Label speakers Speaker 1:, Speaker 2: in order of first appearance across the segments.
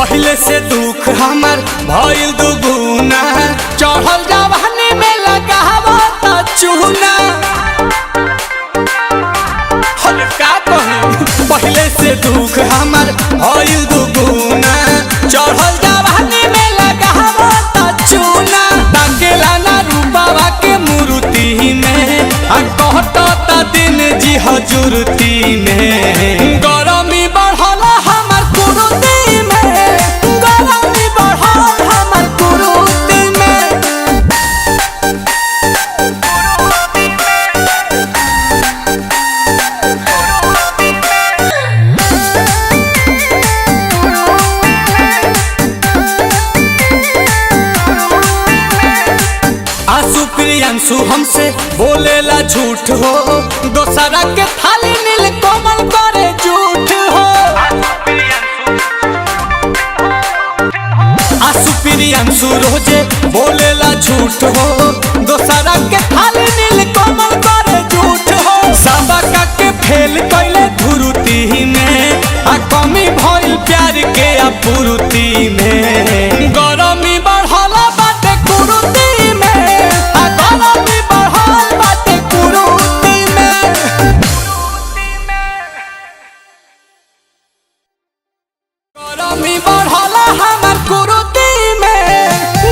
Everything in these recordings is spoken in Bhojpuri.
Speaker 1: पहले से दुख हमर भइल दुगुना, चढ़ल जवानी में लगावा त चूना। का कही पहले से दुख हमर भइल दुगुना, चढ़ल जवानी में लगावा त चूना। ताकेला ना रूपावा के मूर्ति में, आ कहता दिन जी हजूरती में। गरमी बढ़ल हमर कुरुती में, गरमी बढ़ल हमर कुरुती में। आंसू प्रियांशु हमसे बोलेला झूठ हो, दोसरा के थाली नील कोमल करे झूठ हो। आंसू प्रियांशु रोजे बोलेला झूठ हो, दोसरा के थाली नील कोमल करे झूठ हो। सबका के फेल कैले धुरुती में, आ कमी भइल प्यार के आपूर्ति में। गरमी बढ़ल बाटे कुरुती में, आ गरमी बढ़ल बाटे कुरुती में। गरमी बढ़ल हमर कुरुती में,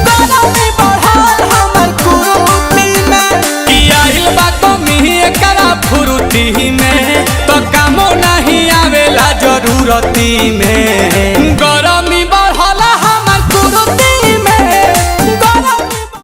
Speaker 1: गरमी बढ़ल हमर कुरुती में। कि आइल बा कमी एकरा फुरुती में, तो कामो नहीं आवेला जरूरती में।